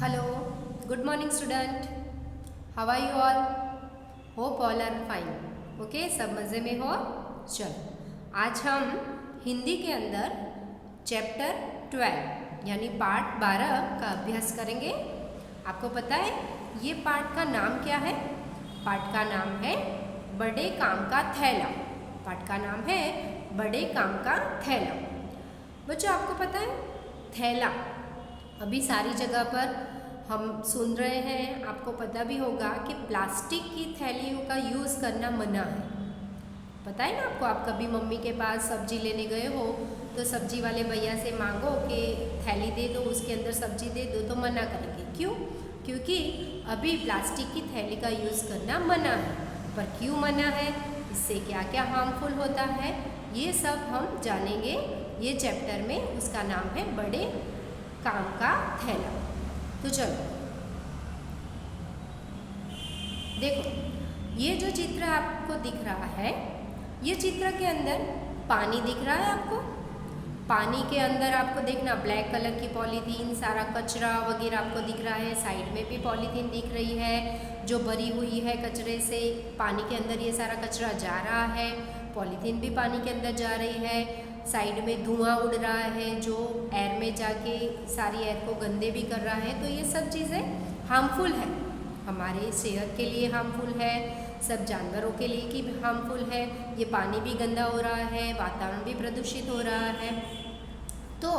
Hello, good morning student. How are you all? Hope all are fine. Okay, सब मज़े में हो? चलो, आज हम हिंदी के अंदर चैप्टर 12 यानी पार्ट 12 का अभ्यास करेंगे। आपको पता है ये पार्ट का नाम क्या है? पार्ट का नाम है बड़े काम का थैला। पार्ट का नाम है बड़े काम का थैला। बच्चों आपको पता है थैला अभी सारी जगह पर हम सुन रहे हैं, आपको पता भी होगा कि प्लास्टिक की थैलियों का यूज़ करना मना है। पता है ना आपको, आप कभी मम्मी के पास सब्जी लेने गए हो तो सब्जी वाले भैया से मांगो कि थैली दे दो, उसके अंदर सब्जी दे दो, तो मना करेंगे। क्यों? क्योंकि अभी प्लास्टिक की थैली का यूज़ करना मना है। पर क्यों मना है, इससे क्या क्या हार्मफुल होता है, ये सब हम जानेंगे ये चैप्टर में। उसका नाम है बड़े काम का थैला। तो चलो देखो, ये जो चित्र आपको दिख रहा है, ये चित्र के अंदर पानी दिख रहा है आपको। पानी के अंदर आपको देखना ब्लैक कलर की पॉलीथीन, सारा कचरा वगैरह आपको दिख रहा है। साइड में भी पॉलीथीन दिख रही है जो भरी हुई है कचरे से। पानी के अंदर ये सारा कचरा जा रहा है, पॉलीथीन भी पानी के अंदर जा रही है। साइड में धुआं उड़ रहा है जो एयर में जाके सारी एयर को गंदे भी कर रहा है। तो ये सब चीज़ें हार्मफुल है, हमारे सेहत के लिए हार्मफुल है, सब जानवरों के लिए भी हार्मफुल है। ये पानी भी गंदा हो रहा है, वातावरण भी प्रदूषित हो रहा है। तो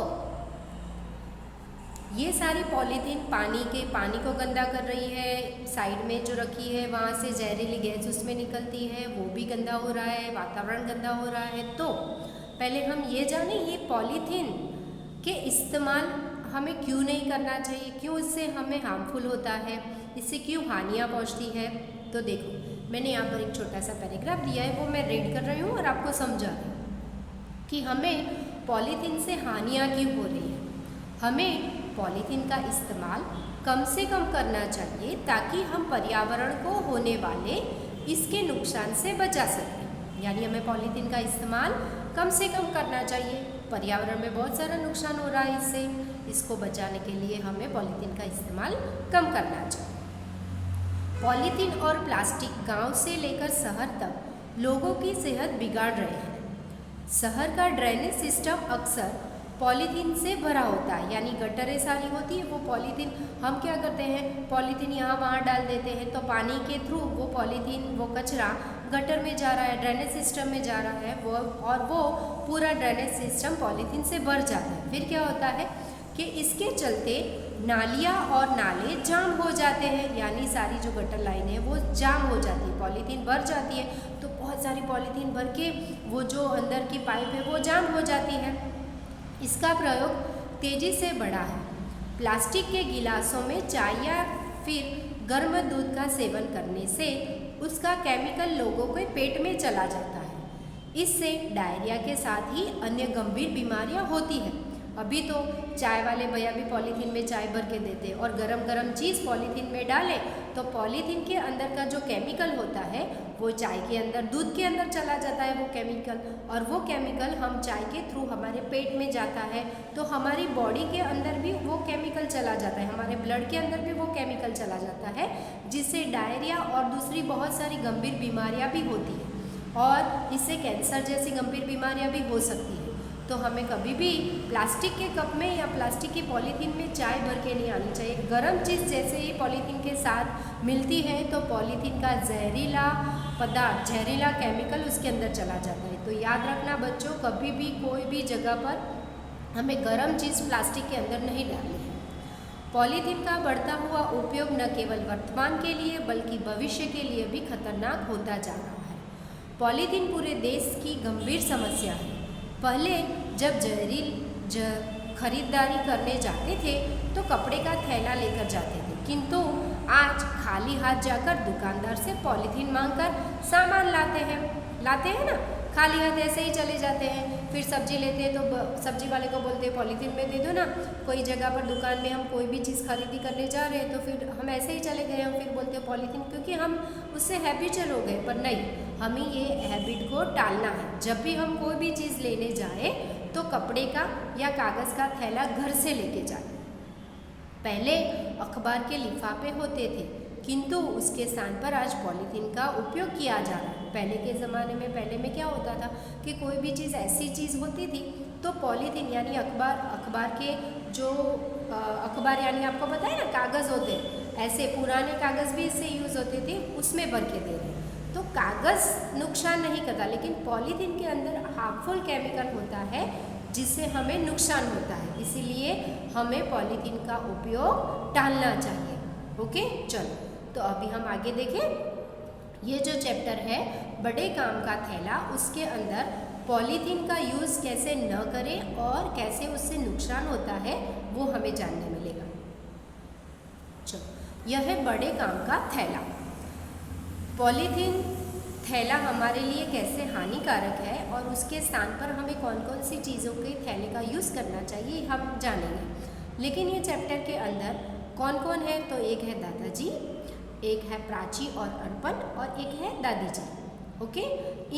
ये सारी पॉलीथीन पानी को गंदा कर रही है। साइड में जो रखी है वहाँ से जहरीली गैस उसमें निकलती है, वो भी गंदा हो रहा है, वातावरण गंदा हो रहा है। तो पहले हम ये जानें ये पॉलीथीन के इस्तेमाल हमें क्यों नहीं करना चाहिए, क्यों इससे हमें हार्मफुल होता है, इससे क्यों हानियाँ पहुँचती है। तो देखो, मैंने यहाँ पर एक छोटा सा पैराग्राफ दिया है, वो मैं रीड कर रही हूँ और आपको समझा रही हूँ कि हमें पॉलीथीन से हानियाँ क्यों हो रही है। हमें पॉलीथीन का इस्तेमाल कम से कम करना चाहिए ताकि हम पर्यावरण को होने वाले इसके नुकसान से बचा सकें। यानी हमें पॉलीथीन का इस्तेमाल कम से कम करना चाहिए। पर्यावरण में बहुत सारा नुकसान हो रहा है इससे, इसको बचाने के लिए हमें पॉलीथीन का इस्तेमाल कम करना चाहिए। पॉलीथीन और प्लास्टिक गांव से लेकर शहर तक लोगों की सेहत बिगाड़ रहे हैं। शहर का ड्रेनेज सिस्टम अक्सर पॉलीथीन से भरा होता है, यानी गटरें सारी होती है, वो पॉलीथीन हम क्या करते हैं, पॉलीथीन यहाँ वहाँ डाल देते हैं, तो पानी के थ्रू वो पॉलीथीन वो कचरा गटर में जा रहा है, ड्रेनेज सिस्टम में जा रहा है वो पूरा ड्रेनेज सिस्टम पॉलीथीन से भर जाता है। फिर क्या होता है कि इसके चलते नालियाँ और नाले जाम हो जाते हैं, यानी सारी जो गटर लाइन है वो जाम हो जाती है, पॉलीथीन भर जाती है। तो बहुत सारी पॉलीथीन भर के वो जो अंदर की पाइप है वो जाम हो जाती है। इसका प्रयोग तेज़ी से बढ़ा है। प्लास्टिक के गिलासों में चाय या फिर गर्म दूध का सेवन करने से उसका केमिकल लोगों के पेट में चला जाता है। इससे डायरिया के साथ ही अन्य गंभीर बीमारियां होती हैं। अभी तो चाय वाले भैया भी पॉलीथीन में चाय भर के देते हैं और गरम गरम चीज़ पॉलीथीन में डालें तो पॉलीथीन के अंदर का जो केमिकल होता है वो चाय के अंदर, दूध के अंदर चला जाता है वो केमिकल, और वो केमिकल हम चाय के थ्रू हमारे पेट में जाता है तो हमारी बॉडी के अंदर भी वो केमिकल चला जाता है, हमारे ब्लड के अंदर भी वो केमिकल चला जाता है, जिससे डायरिया और दूसरी बहुत सारी गंभीर बीमारियाँ भी होती हैं और इससे कैंसर जैसी गंभीर बीमारियाँ भी हो सकती हैं। तो हमें कभी भी प्लास्टिक के कप में या प्लास्टिक की पॉलीथीन में चाय भर के नहीं आनी चाहिए। गर्म चीज़ जैसे ही पॉलीथीन के साथ मिलती है तो पॉलीथीन का जहरीला पदार्थ, जहरीला केमिकल उसके अंदर चला जाता है। तो याद रखना बच्चों, कभी भी कोई भी जगह पर हमें गर्म चीज़ प्लास्टिक के अंदर नहीं डालनी है। पॉलीथीन का बढ़ता हुआ उपयोग न केवल वर्तमान के लिए बल्कि भविष्य के लिए भी खतरनाक होता जा रहा है। पॉलीथीन पूरे देश की गंभीर समस्या है। पहले जब खरीदारी करने जाते थे तो कपड़े का थैला लेकर जाते थे, किंतु आज खाली हाथ जाकर दुकानदार से पॉलीथीन मांगकर सामान लाते हैं ना, खाली हाथ ऐसे ही चले जाते हैं। फिर सब्जी लेते हैं तो सब्जी वाले को बोलते हैं पॉलीथीन में दे दो ना। कोई जगह पर दुकान में हम कोई भी चीज़ खरीदी करने जा रहे हैं तो फिर हम ऐसे ही चले गए, हम फिर बोलते हैं पॉलीथीन, क्योंकि हम उससे हैबिचुअल हो गए। पर नहीं, हमें ये हैबिट को टालना है। जब भी हम कोई भी चीज़ लेने जाए तो कपड़े का या कागज़ का थैला घर से लेके जाए। पहले अखबार के लिफाफे होते थे, किंतु उसके स्थान पर आज पॉलीथीन का उपयोग किया जा रहा है। पहले के ज़माने में पहले में क्या होता था कि कोई भी चीज़ ऐसी चीज़ होती थी तो पॉलीथीन यानी अखबार के जो अखबार यानी आपको पता है ना कागज़ होते हैं, ऐसे पुराने कागज़ भी इससे यूज़ होते थे, उसमें भर के दे रहे हैं। तो कागज़ नुकसान नहीं करता, लेकिन पॉलीथीन के अंदर हार्मफुल केमिकल होता है जिससे हमें नुकसान होता है, इसीलिए हमें पॉलीथीन का उपयोग टालना चाहिए। ओके, चलो तो अभी हम आगे देखें। ये जो चैप्टर है बड़े काम का थैला, उसके अंदर पॉलीथीन का यूज़ कैसे न करें और कैसे उससे नुकसान होता है वो हमें जानने मिलेगा। चलो, यह है बड़े काम का थैला। पॉलीथीन थैला हमारे लिए कैसे हानिकारक है और उसके स्थान पर हमें कौन कौन सी चीज़ों के थैले का यूज़ करना चाहिए हम जानेंगे। लेकिन ये चैप्टर के अंदर कौन कौन है, तो एक है दादाजी, एक है प्राची और अर्पण और एक है दादी जी। ओके,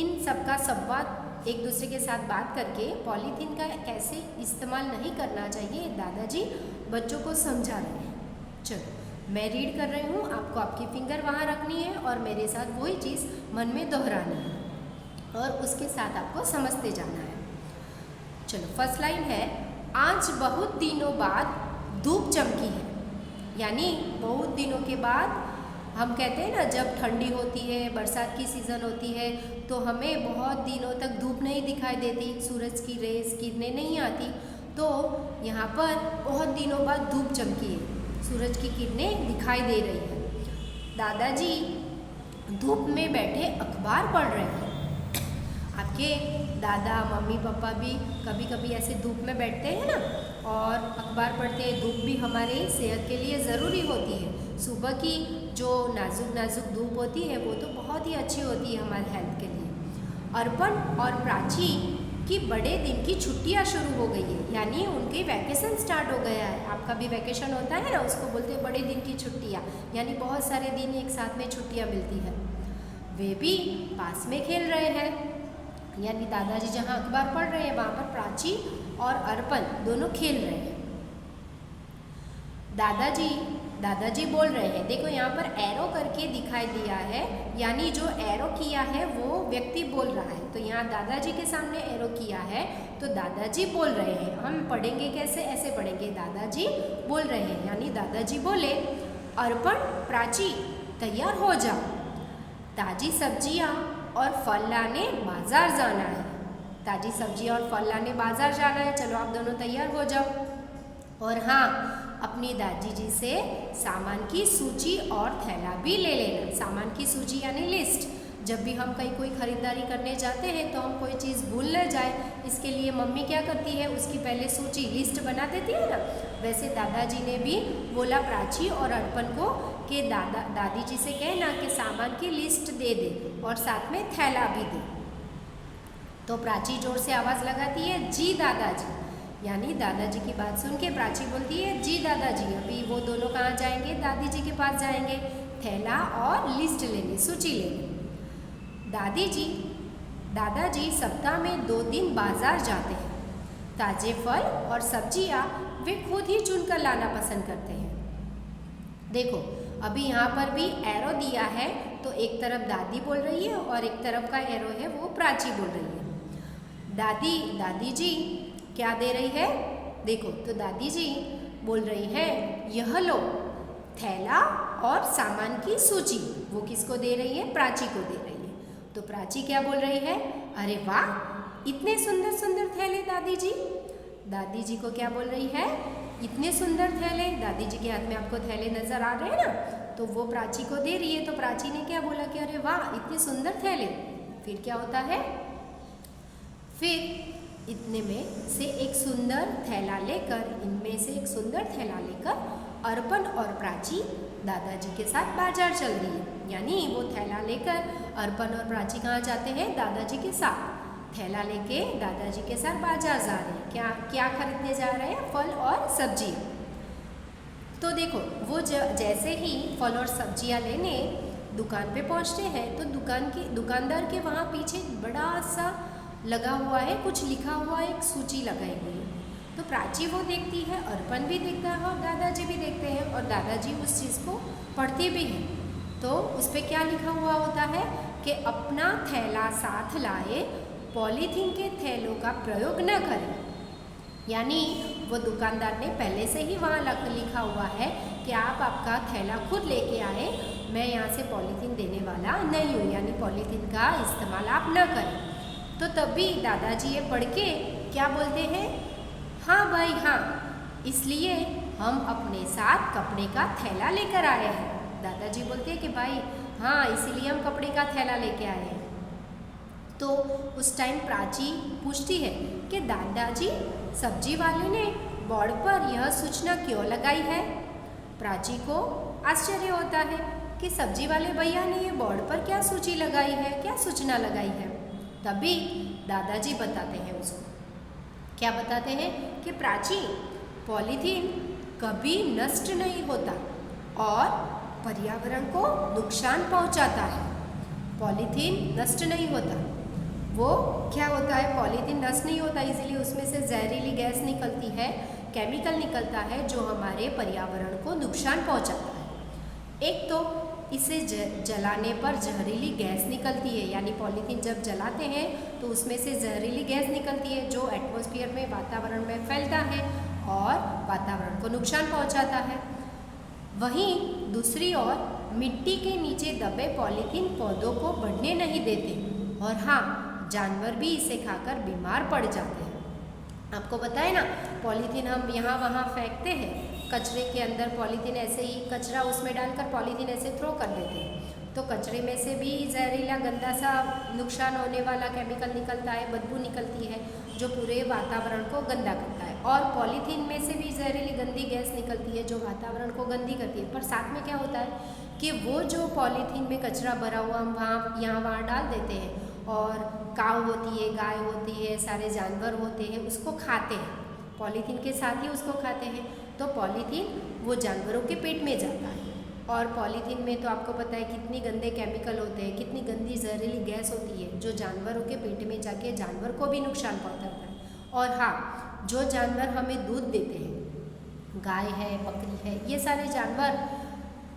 इन सबका संवाद एक दूसरे के साथ बात करके पॉलीथीन का कैसे इस्तेमाल नहीं करना चाहिए दादाजी बच्चों को समझा रहे हैं। चलो मैं रीड कर रही हूँ, आपको आपकी फिंगर वहाँ रखनी है और मेरे साथ वही चीज़ मन में दोहरानी है और उसके साथ आपको समझते जाना है। चलो, फर्स्ट लाइन है, आज बहुत दिनों बाद धूप चमकी है। यानी बहुत दिनों के बाद, हम कहते हैं ना जब ठंडी होती है, बरसात की सीज़न होती है तो हमें बहुत दिनों तक धूप नहीं दिखाई देती, सूरज की रेस किरणें नहीं आती, तो यहाँ पर बहुत दिनों बाद धूप चमकी है, सूरज की किरणें दिखाई दे रही है। दादाजी धूप में बैठे अखबार पढ़ रहे हैं। आपके दादा मम्मी पापा भी कभी कभी ऐसे धूप में बैठते हैं ना और अखबार पढ़ते हैं। धूप भी हमारे सेहत के लिए ज़रूरी होती है। सुबह की जो नाजुक धूप होती है वो तो बहुत ही अच्छी होती है हमारे हेल्थ के लिए। अर्पण और प्राची की बड़े दिन की छुट्टियां शुरू हो गई है, यानी उनके वैकेशन स्टार्ट हो गया है। आपका भी वैकेशन होता है ना, उसको बोलते हैं बड़े दिन की छुट्टियां, यानी बहुत सारे दिन एक साथ में छुट्टियां मिलती है। वे भी पास में खेल रहे हैं, यानी दादाजी जहाँ अखबार पढ़ रहे हैं वहाँ पर प्राची और अर्पण दोनों खेल रहे हैं। दादाजी बोल रहे हैं। देखो यहाँ पर एरो करके दिखाई दिया है, यानी जो एरो किया है वो व्यक्ति बोल रहा है। तो यहाँ दादाजी के सामने एरो किया है तो दादाजी बोल रहे हैं। हम पढ़ेंगे कैसे, ऐसे पढ़ेंगे, दादाजी बोल रहे हैं, यानी दादाजी बोले, अर्पण प्राची तैयार हो जाओ, ताजी सब्जियाँ और फल लाने बाजार जाना है। ताजी सब्जी और फल लाने बाजार जाना है, चलो आप दोनों तैयार हो जाओ। और हाँ, अपनी दादी जी से सामान की सूची और थैला भी ले लेना। सामान की सूची यानी लिस्ट। जब भी हम कहीं कोई ख़रीदारी करने जाते हैं तो हम कोई चीज़ भूल न जाए, इसके लिए मम्मी क्या करती है, उसकी पहले सूची लिस्ट बना देती है ना। वैसे दादाजी ने भी बोला प्राची और अर्पण को कि दादी जी से कहना कि सामान की लिस्ट दे दे और साथ में थैला भी दे। तो प्राची जोर से आवाज़ लगाती है, जी दादाजी, यानी दादाजी की बात सुन के प्राची बोलती है, जी दादाजी। अभी वो दोनों कहाँ जाएंगे, दादी जी के पास जाएंगे, थैला और लिस्ट लेने, सूची लेने। दादाजी सप्ताह में 2 दिन बाजार जाते हैं। ताजे फल और सब्जियाँ वे खुद ही चुनकर लाना पसंद करते हैं। देखो अभी यहाँ पर भी एरो दिया है, तो एक तरफ दादी बोल रही है और एक तरफ का एरो है वो प्राची बोल रही है। दादी जी क्या दे रही है, देखो तो दादी जी बोल रही है, यह लो थैला और सामान की सूची। वो किसको दे रही है, प्राची को दे रही है। तो प्राची क्या बोल रही है, अरे वाह, इतने सुंदर सुंदर थैले दादी जी। दादी जी को क्या बोल रही है, इतने सुंदर थैले। दादी जी के हाथ में आपको थैले नजर आ रहे हैं ना, तो वो प्राची को दे रही है। तो प्राची ने क्या बोला कि अरे वाह, इतने सुंदर थैले। फिर क्या होता है, फिर इतने में से एक सुंदर थैला लेकर, इनमें से एक सुंदर थैला लेकर अर्पण और प्राची दादाजी के साथ बाजार चल रही है। यानी वो थैला लेकर अर्पण और प्राची कहाँ जाते हैं, दादाजी के साथ। थैला लेके दादाजी के साथ बाजार जा रहे हैं। क्या खरीदने जा रहे हैं, फल और सब्जी। तो देखो वो जैसे ही फल और सब्जियां लेने दुकान पे पहुंचते हैं तो दुकानदार के वहाँ पीछे बड़ा सा लगा हुआ है, कुछ लिखा हुआ है, एक सूची लगाई हुई है। तो प्राची वो देखती है, अर्पण भी देखता है और दादाजी भी देखते हैं और दादाजी उस चीज़ को पढ़ते भी हैं। तो उस पर क्या लिखा हुआ होता है कि अपना थैला साथ लाए, पॉलीथीन के थैलों का प्रयोग न करें। यानी वो दुकानदार ने पहले से ही वहाँ लिखा हुआ है कि आप आपका थैला खुद लेके आए, मैं यहाँ से पॉलीथीन देने वाला नहीं हूँ, यानी पॉलीथीन का इस्तेमाल आप न करें। तो तभी दादाजी ये पढ़ के क्या बोलते हैं, हाँ भाई हाँ, इसलिए हम अपने साथ कपड़े का थैला लेकर आए हैं। दादाजी बोलते हैं कि भाई हाँ, इसीलिए हम कपड़े का थैला लेके आए हैं। तो उस टाइम प्राची पूछती है कि दादाजी, सब्जी वाले ने बोर्ड पर यह सूचना क्यों लगाई है। प्राची को आश्चर्य होता है कि सब्जी वाले भैया ने ये बोर्ड पर क्या सूची लगाई है, क्या सूचना लगाई है। तभी दादाजी बताते हैं उसको, क्या बताते हैं कि प्राची, पॉलीथीन कभी नष्ट नहीं होता और पर्यावरण को नुकसान पहुंचाता है। पॉलीथीन नष्ट नहीं होता, वो क्या होता है, पॉलीथीन नष्ट नहीं होता, इसीलिए उसमें से जहरीली गैस निकलती है, केमिकल निकलता है जो हमारे पर्यावरण को नुकसान पहुंचाता है। एक तो इसे जलाने पर जहरीली गैस निकलती है, यानी पॉलीथीन जब जलाते हैं तो उसमें से जहरीली गैस निकलती है जो एटमॉस्फेयर में, वातावरण में फैलता है और वातावरण को नुकसान पहुंचाता है। वहीं दूसरी ओर मिट्टी के नीचे दबे पॉलीथीन पौधों को बढ़ने नहीं देते और हाँ, जानवर भी इसे खाकर बीमार पड़ जाते हैं। आपको पता है ना, पॉलीथीन हम यहाँ वहाँ फेंकते हैं, कचरे के अंदर पॉलीथीन ऐसे ही कचरा उसमें डालकर पॉलीथीन ऐसे थ्रो कर देते हैं, तो कचरे में से भी जहरीला गंदा सा नुकसान होने वाला केमिकल निकलता है, बदबू निकलती है जो पूरे वातावरण को गंदा करता है। और पॉलीथीन में से भी जहरीली गंदी गैस निकलती है जो वातावरण को गंदी करती है। पर साथ में क्या होता है कि वो जो पॉलीथीन में कचरा भरा हुआ हम वहाँ यहाँ वहाँ डाल देते हैं और काऊ होती है, गाय होती है, सारे जानवर होते हैं, उसको खाते हैं, पॉलीथीन के साथ ही उसको खाते हैं। तो पॉलीथीन वो जानवरों के पेट में जाता है और पॉलीथीन में तो आपको पता है कितनी गंदे केमिकल होते हैं, कितनी गंदी जहरीली गैस होती है जो जानवरों के पेट में जाके जानवर को भी नुकसान पहुंचाता है। और हाँ, जो जानवर हमें दूध देते हैं, गाय है, बकरी है, ये सारे जानवर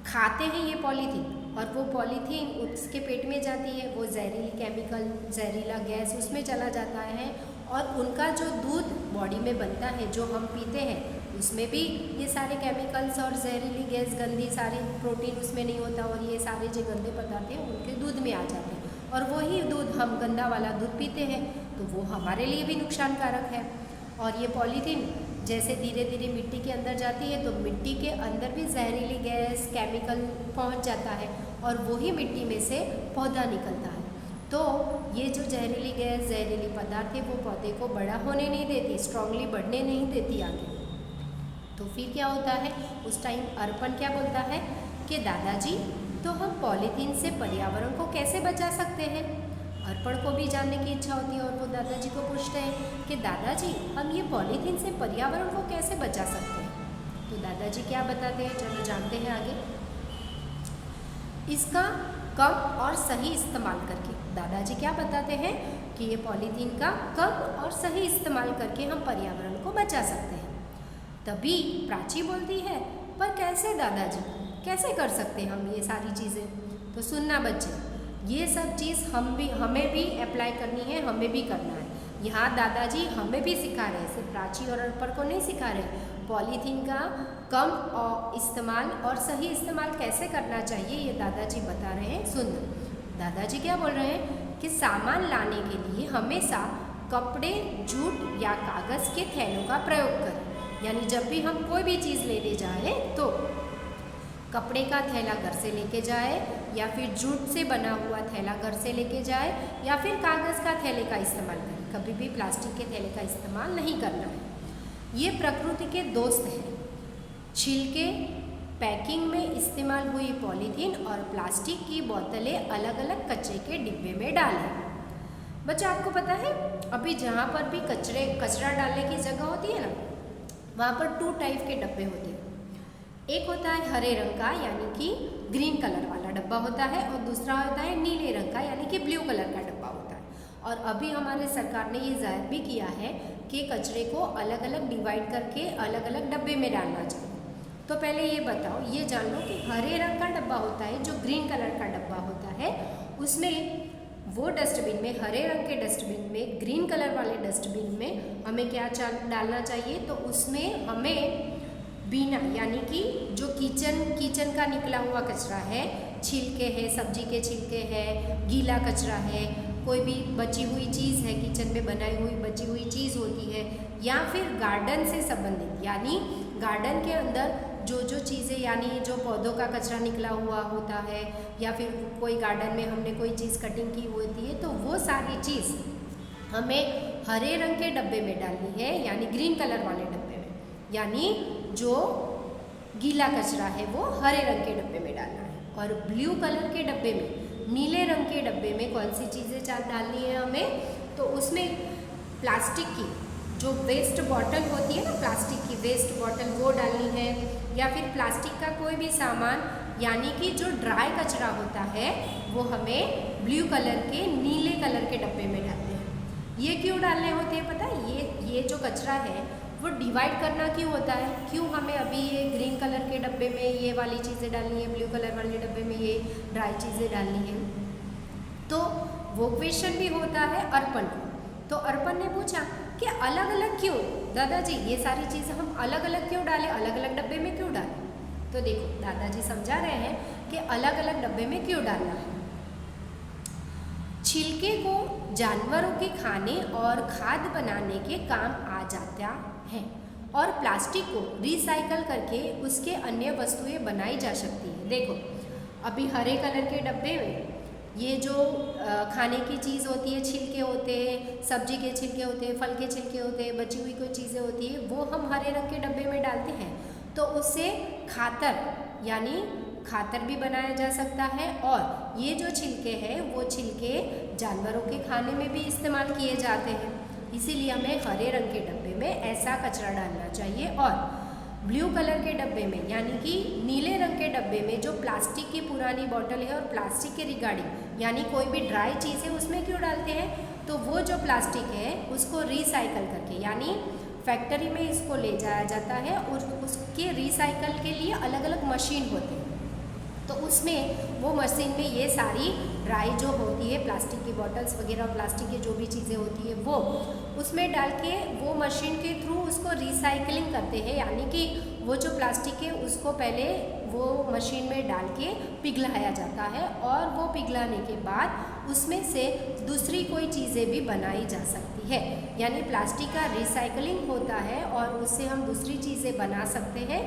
खाते हैं ये पॉलीथीन और वो पॉलीथीन उसके पेट में जाती है, वो जहरीली केमिकल, जहरीला गैस उसमें चला जाता है और उनका जो दूध बॉडी में बनता है, जो हम पीते हैं, उसमें भी ये सारे केमिकल्स और जहरीली गैस, गंदी सारी प्रोटीन उसमें नहीं होता और ये सारे जो गंदे पदार्थ हैं उनके दूध में आ जाते हैं और वही दूध हम गंदा वाला दूध पीते हैं तो वो हमारे लिए भी नुकसानकारक है। और ये पॉलीथीन जैसे धीरे धीरे मिट्टी के अंदर जाती है तो मिट्टी के अंदर भी जहरीली गैस, केमिकल पहुंच जाता है और वही मिट्टी में से पौधा निकलता है। तो ये जो जहरीली गैस, जहरीली पदार्थ है वो पौधे को बड़ा होने नहीं देती, स्ट्रांगली बढ़ने नहीं देती आगे। तो फिर क्या होता है, उस टाइम अर्पण क्या बोलता है कि दादाजी, तो हम पॉलीथीन से पर्यावरण को कैसे बचा सकते हैं। अर्पण को भी जानने की इच्छा होती है और वो दादाजी को पूछते हैं कि दादाजी, हम ये पॉलीथीन से पर्यावरण को कैसे बचा सकते हैं। तो दादाजी क्या बताते हैं, चलो जानते हैं आगे। इसका कम और सही इस्तेमाल करके, दादाजी क्या बताते हैं कि ये पॉलीथीन का कम और सही इस्तेमाल करके हम पर्यावरण को बचा सकते हैं। तभी प्राची बोलती है, पर कैसे दादाजी, कैसे कर सकते हैं हम ये सारी चीज़ें। तो सुनना बच्चे, ये सब चीज़ हमें भी अप्लाई करनी है, हमें भी करना है। यहाँ दादाजी हमें भी सिखा रहे हैं, सिर्फ प्राची और अर्पण को नहीं सिखा रहे। पॉलीथीन का कम और इस्तेमाल और सही इस्तेमाल कैसे करना चाहिए ये दादाजी बता रहे हैं। सुन, दादाजी क्या बोल रहे हैं कि सामान लाने के लिए हमेशा कपड़े, जूट या कागज़ के थैलों का प्रयोग करें। यानी जब भी हम कोई भी चीज़ लेने जाए तो कपड़े का थैला घर से लेके जाए या फिर जूट से बना हुआ थैला घर से लेके जाए या फिर कागज़ का थैले का इस्तेमाल करें। कभी भी प्लास्टिक के थैले का इस्तेमाल नहीं करना है। ये प्रकृति के दोस्त हैं। छिलके, पैकिंग में इस्तेमाल हुई पॉलीथीन और प्लास्टिक की बोतलें अलग अलग कचरे के डिब्बे में डालें। बच्चा आपको पता है, अभी जहाँ पर भी कचरा डालने की जगह होती है ना, वहाँ पर 2 टाइप के डब्बे होते हैं। एक होता है हरे रंग का यानी कि ग्रीन कलर वाला डब्बा होता है और दूसरा होता है नीले रंग का यानी कि ब्लू कलर का डब्बा होता है। और अभी हमारे सरकार ने ये जाहिर भी किया है के कचरे को अलग अलग डिवाइड करके अलग अलग डब्बे में डालना चाहिए। तो पहले ये बताओ, ये जान लो कि हरे रंग का डब्बा होता है, जो ग्रीन कलर का डब्बा होता है, उसमें वो डस्टबिन में, हरे रंग के डस्टबिन में, ग्रीन कलर वाले डस्टबिन में हमें क्या डालना चाहिए? तो उसमें हमें बिना, यानी कि जो किचन का निकला हुआ कचरा है, छिलके हैं, सब्जी के छिलके हैं, गीला कचरा है, कोई भी बची हुई चीज़ है, किचन में बनाई हुई बची हुई चीज़ होती है, या फिर गार्डन से संबंधित, यानी गार्डन के अंदर जो चीज़ें, यानी जो पौधों का कचरा निकला हुआ होता है, या फिर कोई गार्डन में हमने कोई चीज़ कटिंग की होती है, तो वो सारी चीज़ हमें हरे रंग के डब्बे में डालनी है, यानी ग्रीन कलर वाले डब्बे में। यानी जो गीला कचरा है वो हरे रंग के डब्बे में डालना है, और ब्लू कलर के डब्बे में, नीले रंग के डब्बे में कौन सी चीज़ें डालनी है हमें? तो उसमें प्लास्टिक की जो वेस्ट बॉटल होती है ना, प्लास्टिक की वेस्ट बॉटल, वो डालनी है, या फिर प्लास्टिक का कोई भी सामान, यानी कि जो ड्राई कचरा होता है वो हमें ब्लू कलर के, नीले कलर के डब्बे में डालते हैं। ये क्यों डालने होते हैं पता है? ये जो कचरा है वो डिवाइड करना क्यों होता है? क्यों हमें अभी ये ग्रीन कलर के डब्बे में ये वाली चीज़ें डालनी है, ब्लू कलर वाले डब्बे में ये ड्राई चीज़ें डालनी है? तो वो क्वेश्चन भी होता है अर्पण को। तो अर्पण ने पूछा कि अलग अलग क्यों दादाजी, ये सारी चीज़ें हम अलग अलग क्यों डालें, अलग अलग डब्बे में क्यों डालें? तो देखो, दादाजी समझा रहे हैं कि अलग अलग डब्बे में क्यों डालना है। छिलके को जानवरों के खाने और खाद बनाने के काम आ जाता है, और प्लास्टिक को रिसाइकल करके उसके अन्य वस्तुएं बनाई जा सकती है। देखो, अभी हरे कलर के डब्बे में ये जो खाने की चीज़ होती है, छिलके होते हैं, सब्जी के छिलके होते हैं, फल के छिलके होते हैं, बची हुई कोई चीज़ें होती है, वो हम हरे रंग के डब्बे में डालते हैं, तो उससे खातर, यानी खातर भी बनाया जा सकता है, और ये जो छिलके हैं वो छिलके जानवरों के खाने में भी इस्तेमाल किए जाते हैं। इसीलिए हमें हरे रंग के डब्बे में ऐसा कचरा डालना चाहिए, और ब्लू कलर के डब्बे में, यानी कि नीले रंग के डब्बे में जो प्लास्टिक की पुरानी बॉटल है और प्लास्टिक के रिगार्डिंग, यानी कोई भी ड्राई चीज़ है, उसमें क्यों डालते हैं? तो वो जो प्लास्टिक है उसको रिसाइकल करके, यानी फैक्ट्री में इसको ले जाया जाता है, और उसके रिसाइकल के लिए अलग अलग मशीन होते हैं, तो उसमें वो मशीन में ये सारी ड्राई जो होती है, प्लास्टिक की बॉटल्स वगैरह, प्लास्टिक की जो भी चीज़ें होती है, वो उसमें डाल के वो मशीन के थ्रू उसको रिसाइकलिंग करते हैं, यानी कि वो जो प्लास्टिक है उसको पहले वो मशीन में डाल के पिघलाया जाता है, और वो पिघलाने के बाद उसमें से दूसरी कोई चीज़ें भी बनाई जा सकती है, यानी प्लास्टिक का रिसाइकलिंग होता है और उससे हम दूसरी चीज़ें बना सकते हैं।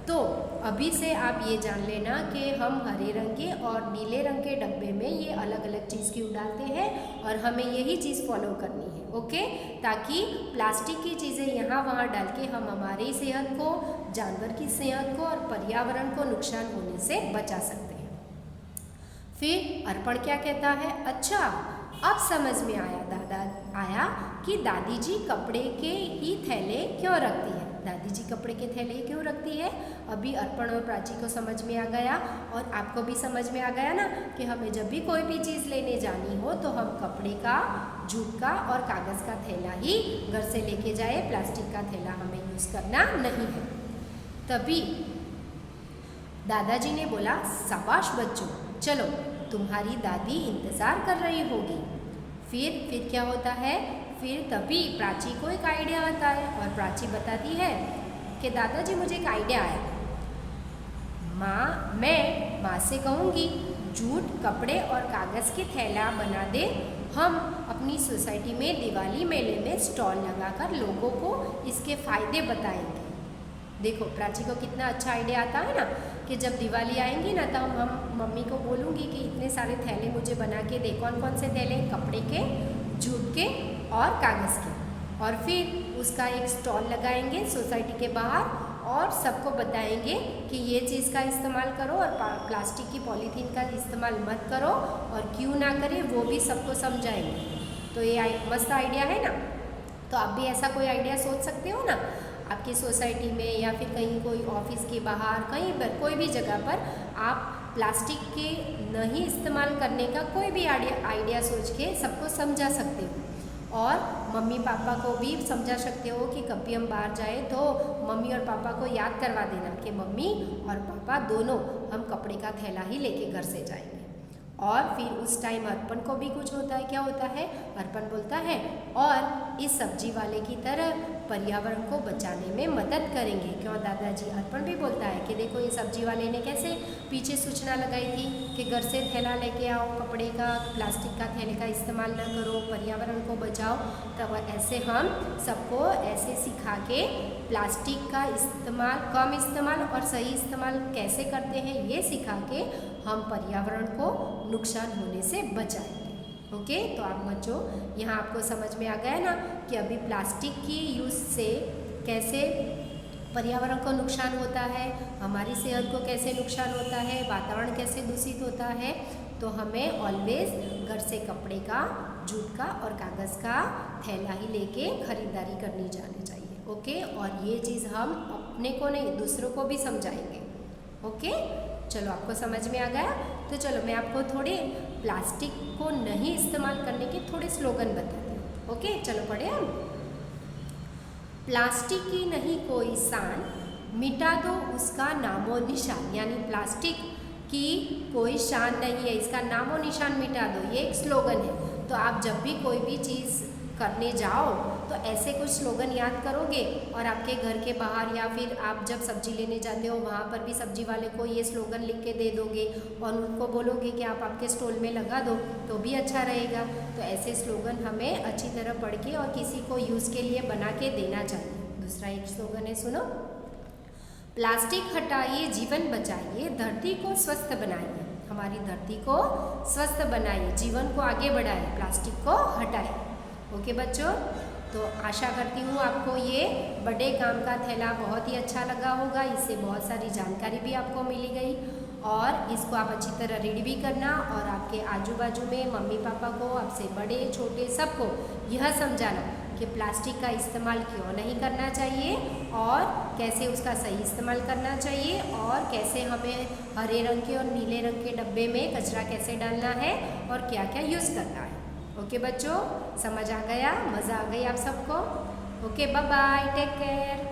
तो अभी से आप ये जान लेना कि हम हरे रंग के और नीले रंग के डब्बे में ये अलग अलग चीज़ क्यों डालते हैं, और हमें यही चीज़ फॉलो करनी है, ओके? ताकि प्लास्टिक की चीज़ें यहाँ वहाँ डाल के हम हमारी सेहत को, जानवर की सेहत को और पर्यावरण को नुकसान होने से बचा सकते हैं। फिर अर्पण क्या कहता है? अच्छा, अब समझ में आया कि दादी जी कपड़े के ही थैले क्यों रखती है। दादी जी कपड़े के थैले क्यों रखती है? अभी अर्पण और प्राची को समझ में आ गया, और आपको भी समझ में आ गया ना कि हमें जब भी कोई भी चीज़ लेने जानी हो तो हम कपड़े का, जूट का और कागज़ का थैला ही घर से लेके जाए, प्लास्टिक का थैला हमें यूज़ करना नहीं है। तभी दादाजी ने बोला, शाबाश बच्चों, चलो तुम्हारी दादी इंतज़ार कर रही होगी। फिर क्या होता है? फिर तभी प्राची को एक आइडिया आता है, और प्राची बताती है कि दादाजी मुझे एक आइडिया आया, मैं माँ से कहूँगी जूट, कपड़े और कागज़ के थैला बना दे। हम अपनी सोसाइटी में दिवाली मेले में स्टॉल लगाकर लोगों को इसके फ़ायदे बताएंगे। देखो, प्राची को कितना अच्छा आइडिया आता है ना, कि जब दिवाली आएंगी ना तो हम मम्मी को बोलूँगी कि इतने सारे थैले मुझे बना के दे। कौन कौन से थैले? कपड़े के, जूट के और कागज़ के। और फिर उसका एक स्टॉल लगाएंगे सोसाइटी के बाहर, और सबको बताएंगे कि ये चीज़ का इस्तेमाल करो और प्लास्टिक की पॉलीथीन का इस्तेमाल मत करो, और क्यों ना करें वो भी सबको समझाएंगे। तो ये मस्त आइडिया है ना। तो आप भी ऐसा कोई आइडिया सोच सकते हो ना, आपकी सोसाइटी में या फिर कहीं कोई ऑफिस के बाहर, कहीं पर कोई भी जगह पर आप प्लास्टिक के नहीं इस्तेमाल करने का कोई भी आइडिया सोच के सबको समझा सकते हो। और मम्मी पापा को भी समझा सकते हो कि कभी हम बाहर जाए तो मम्मी और पापा को याद करवा देना कि मम्मी और पापा दोनों हम कपड़े का थैला ही लेके घर से जाएंगे। और फिर उस टाइम अर्पण को भी कुछ होता है, क्या होता है, अर्पण बोलता है और इस सब्जी वाले की तरह पर्यावरण को बचाने में मदद करेंगे। क्यों दादाजी, अर्पण भी बोलता है कि देखो ये सब्जी वाले ने कैसे पीछे सूचना लगाई थी कि घर से थैला लेके आओ, कपड़े का, प्लास्टिक का थैले का इस्तेमाल न करो, पर्यावरण को बचाओ। तब ऐसे हम सबको ऐसे सिखा के प्लास्टिक का इस्तेमाल, कम इस्तेमाल और सही इस्तेमाल कैसे करते हैं ये सिखा के हम पर्यावरण को नुकसान होने से बचाएंगे। ओके, तो आप बच्चों यहाँ आपको समझ में आ गया ना कि अभी प्लास्टिक की यूज़ से कैसे पर्यावरण को नुकसान होता है, हमारी सेहत को कैसे नुकसान होता है, वातावरण कैसे दूषित होता है। तो हमें ऑलवेज घर से कपड़े का, जूट का और कागज़ का थैला ही लेके खरीदारी करनी जानी चाहिए। ओके, और ये चीज़ हम अपने को नहीं दूसरों को भी समझाएंगे। ओके, चलो आपको समझ में आ गया। तो चलो मैं आपको थोड़े प्लास्टिक को नहीं इस्तेमाल करने के थोड़े स्लोगन बताती हूँ। ओके, चलो पढ़े हम। प्लास्टिक की नहीं कोई शान, मिटा दो उसका नामो निशान। यानी प्लास्टिक की कोई शान नहीं है, इसका नामो निशान मिटा दो, ये एक स्लोगन है। तो आप जब भी कोई भी चीज़ करने जाओ तो ऐसे कुछ स्लोगन याद करोगे और आपके घर के बाहर या फिर आप जब सब्जी लेने जाते हो वहाँ पर भी सब्जी वाले को ये स्लोगन लिख के दे दोगे और उनको बोलोगे कि आप आपके स्टॉल में लगा दो तो भी अच्छा रहेगा। तो ऐसे स्लोगन हमें अच्छी तरह पढ़ के और किसी को यूज़ के लिए बना के देना चाहिए। दूसरा एक स्लोगन है, सुनो। प्लास्टिक हटाइए, जीवन बचाइए, धरती को स्वस्थ बनाइए। हमारी धरती को स्वस्थ बनाइए, जीवन को आगे बढ़ाइए, प्लास्टिक को हटाइए। ओके बच्चों, तो आशा करती हूँ आपको ये बड़े काम का थैला बहुत ही अच्छा लगा होगा। इससे बहुत सारी जानकारी भी आपको मिली गई और इसको आप अच्छी तरह रीड भी करना और आपके आजू बाजू में मम्मी पापा को, आपसे बड़े छोटे सबको यह समझाना कि प्लास्टिक का इस्तेमाल क्यों नहीं करना चाहिए और कैसे उसका सही इस्तेमाल करना चाहिए और कैसे हमें हरे रंग के और नीले रंग के डब्बे में कचरा कैसे डालना है और क्या क्या यूज़ करना है। ओके बच्चों, समझ आ गया, मज़ा आ गई आप सबको। Okay, bye bye, take care.